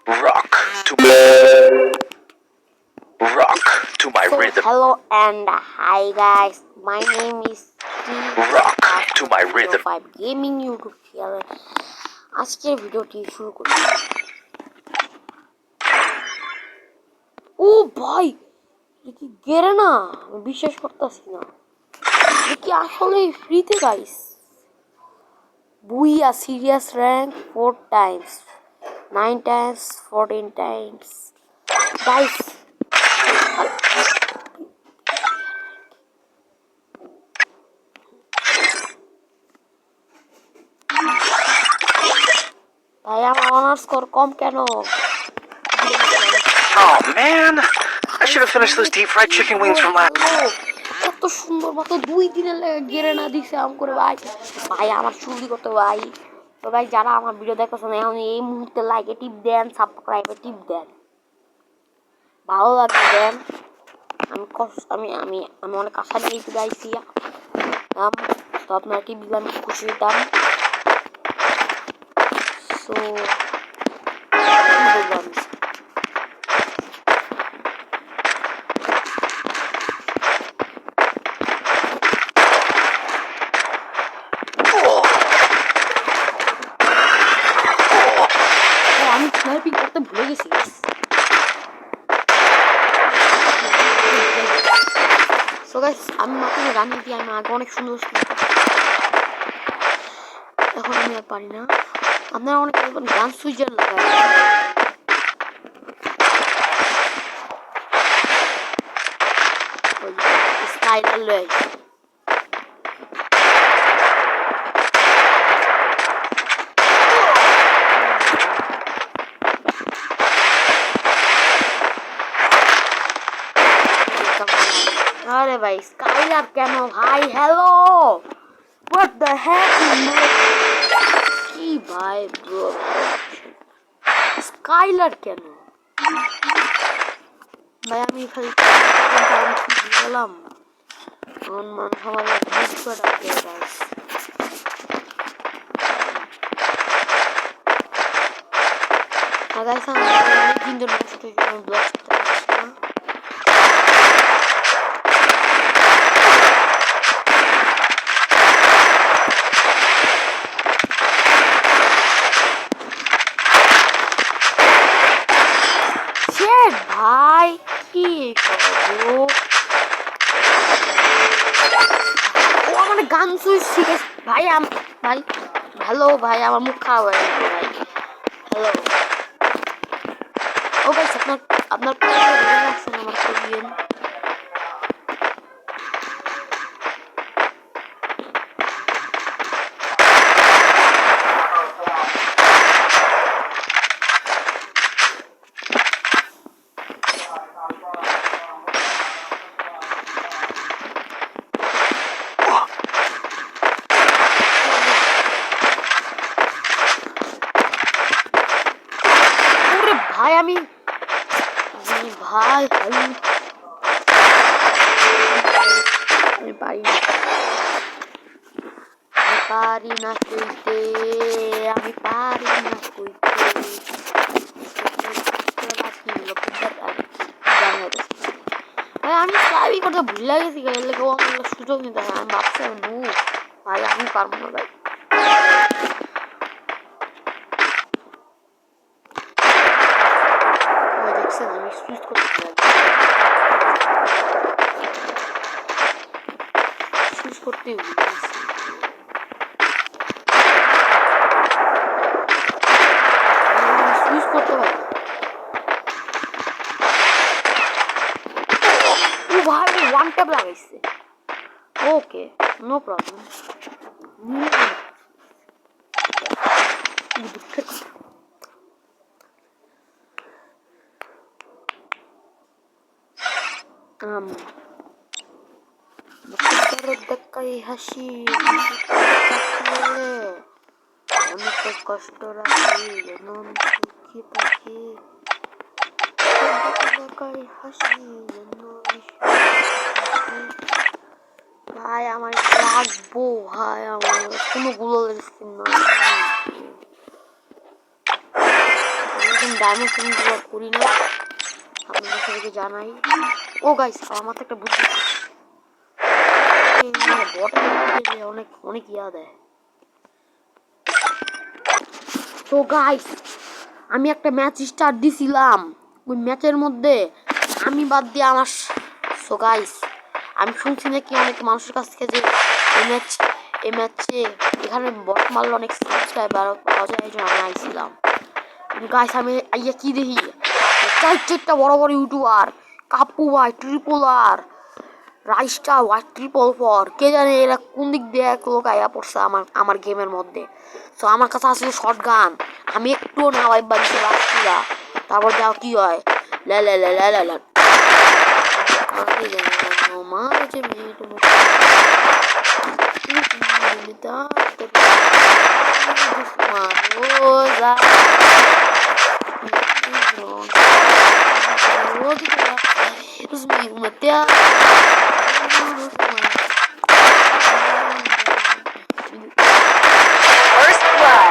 Rock to my rhythm. Hello and hi guys, my name is Rock to my rhythm. 5 Gaming YouTube channel. আজকের ভিডিওটি শুরু করি। ও ভাই, কি গেরে না, আমি বিশ্বাস করতেছি না। কি আসলে ফ্রিতে গাইস। বুইয়া serious rank 4 times, 9 times, 14 times. Guys, ভাই আমার অনার্স স্কোর কম কেন? Oh man, I should have finished those deep fried chicken wings from last. এত সুন্দর মতো 2 দিনের লেগে গেরে না দিছে আম করে ভাই। ভাই আমার চুরি করতে ভাই। তো ভাই যারা আমার ভিডিও দেখতেছেন এখন এই মুহূর্তে লাইকে টিপ দেন, সাবস্ক্রাইবে টিপ দেন, ভালো লাগবে দেন। আমি আমি আমি অনেক আশা নিয়ে গাইছি, তো আপনার টিপ দিলে আমি খুশি হইতাম। সো আমি স্নাইপিং করতে ভুলে গেছি। সো গাইস আমি মাত্র গান দিয়ে আমি আগে অনেক সুন্দর এখন আমি আর পারি না। আপনারা অনেক গান সুইচার লাগায় স্কাইলার লয়ে আরে ভাই স্কাইলার কেন ভাই? হ্যালো, হোয়াট দ্য হেক কি ভাই ব্রো, স্কাইলার কেন ভাই? আমি খালি বললাম আমার বুঝতে রাখবে গাইস। গাইস আমি অনেকদিন ধরে নষ্ট হয়ে ব্লগ করতে পারছি না। ভাই কি করবো? ও আমার গান সুইচ শিখেছে ভাই। ভাই হ্যালো ভাই, আমার মুখ খাওয়া হয়ে গেল ভাই। হ্যালো ও ভাই, আপনার আপনার রাখছেন আমার করবেন। ভাই আমি ভাই আমি পারি না, পারি না কইতে, আমি পারি না কইতে। আমি স্লাইভিং করতে ভুলে গেছি, ও আমার সুযোগ নিতে হয়। আমি ভাবছি আমি ভাই আমি পারবো না ভাই। দেখছেন আমি সুইচ করতে সুইচ করতে সুইচ করতে পারি। ও ভাই ওয়ান ট্যাপ লাগাইছে। Okay no problem. দেখাই হাসি আমি তো কষ্ট রাখি যেন সুখী থাকি, দেখাই হাসি যেন ভাই আমার লাগবো ভাই, আমার কোনো গুলো স্কিন না ডায়মন্ড শুটিং করি না, আপনাদের সবাইকে জানাই। ও গাইস আমার মাথায় একটা বুদ্ধি, বট অনেক অনেক ইয়া দেয়। তো গাইস আমি একটা ম্যাচ স্টার্ট দিছিলাম, ওই ম্যাচের মধ্যে আমি বাদ দিয়ে আমার, সো গাইস আমি শুনছি নাকি অনেক মানুষের কাছ থেকে যে এই ম্যাচে এখানে বট মারলে অনেক সাবস্ক্রাইবার পাওয়া যায়, এই জন্য আমি আইছিলাম। গাইস আমি আইয়া কি দেখি, চারটা বড় বড় ইউটিউবার, কাপু ভাই, ট্রিপল আর, রাইসটা ওয়াই, ট্রিপল ফর, কে জানে এরা কোন দিক দিয়ে এক লোক আইয়া পড়ছে আমার গেমের মধ্যে। তো আমার কাছে আসলে শর্ট গান, আমি একটু না ভাই বাড়িতে রাখছিলা, তারপর যাও কি হয়, লে লে লে লে লে লে First blood.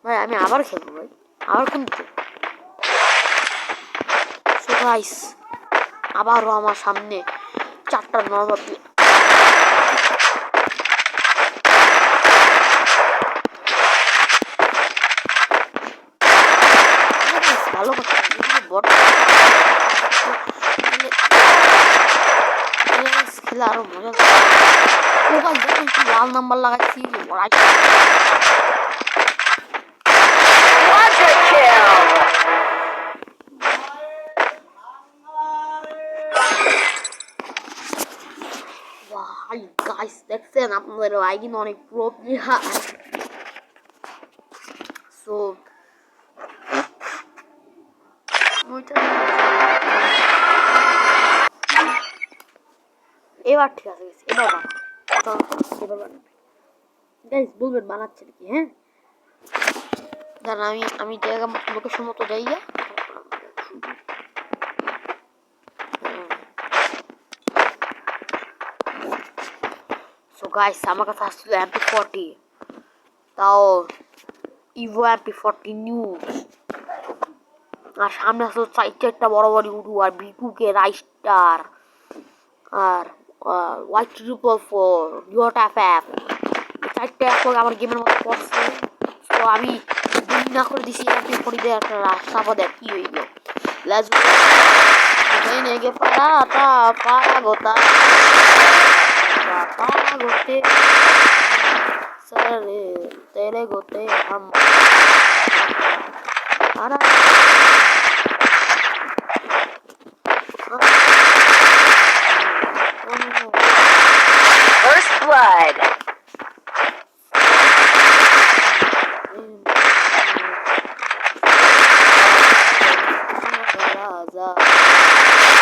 ভাই আমি আবার খেলবো ভাই, আবার কিন্তু আবারও আমার সামনে 4টা নর্মাল প্লেয়ার। ভালো কথা বট খেলে আরো মজা, দেখুন কি লাল নাম্বার লাগাচ্ছি। Quadra kill. ভাই গাইস দেখছেন আপনাদের ভাই কিন্তু অনেক প্রো প্লেয়ার। সো এবার ঠিক আছে, এবার গাইস বলবেন বানাচ্ছে নাকি, হ্যাঁ দাঁড়ান আমি জায়গা লোকেশন মতো যাই। সো গাইস আমার কাছে আসছিল MP40, তাও ইভো MP40 নিউ, আর সামনে আসলো 4টা বড় বড় উডু, আর B2K রাইস্টার, আর Y triple four eight FF, 4টা এখন আমার গেমের মধ্যে পড়ছে। তো আমি না করে দিছি MP40 দিয়ে একটা রাস্তা পথে কি হইল, লেটস গো নেগে পারাটা পাগোতা পাগোতে सरे तेरे गोते हम आरा First blood.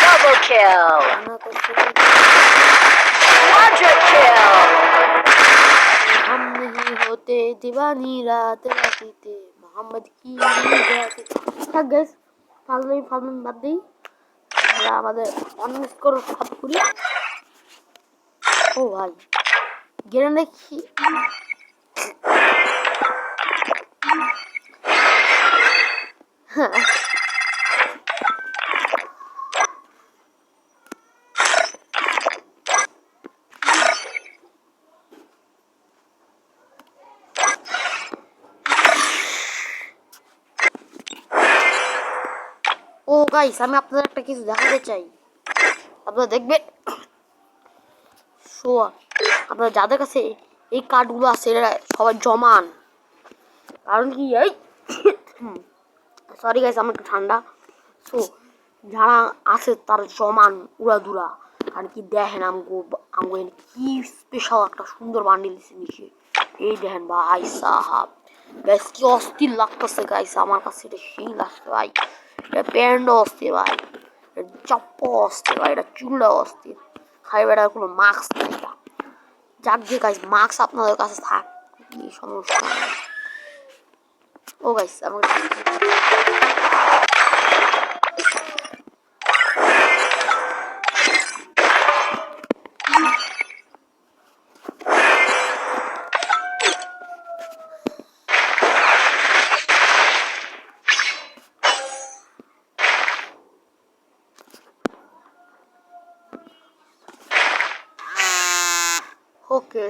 Double kill. Quadra kill. हम नहीं होते दीवानी रात रातीते मोहम्मद की থাক গাইস, ফালতু বাদ দিই, আমরা আমাদের অন্য স্কোর সাত করি। ও ভাই গেলে দেখি ও গাইস আমি আপনাদের একটা কিছু দেখাতে চাই, আপনারা দেখবেন। শো আপনারা যাদের কাছে এই কার্ডগুলো আছে এরা সবাই জমান, কারণ কি এই সরি গাইস আমার একটু ঠান্ডা। সো যারা আছে তার জমান উড়াদুরা, কারণ কি দেখেন আমগো কি স্পেশাল একটা সুন্দর বান্ডিল দিচ্ছে নিচে, এই দেখেন ভাই সাহাব, বেশ কি অস্থির লাগতেছে গাইস, আমার কাছে এটা সেই লাগছে ভাই, এটা প্যান্ডও অস্থির ভাই, চাপ্পা অস্থির ভাই, এটা চুলটা অস্থির, খাই বেটার কোনো মাস্ক নেই। যাক যে গাইস মাস্ক আপনাদের কাছে থাক, কি সমস্যা নেই। ও গাইস আমার ওকে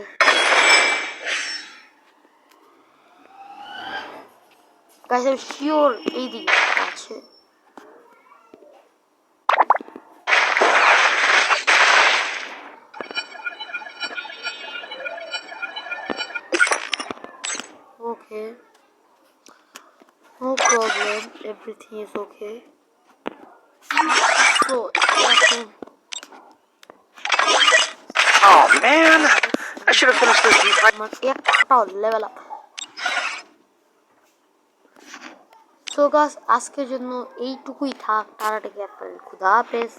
গাইস আমি শিওর এই দিকে আছে Okay. No problem. Everything is okay. So, Oh man, I should have finished those deep fried. আমার একটাও লেভেল আপ সো গাছ আজকের জন্য এইটুকুই থাক টাটাটাকে একটা খুদা হাফেজ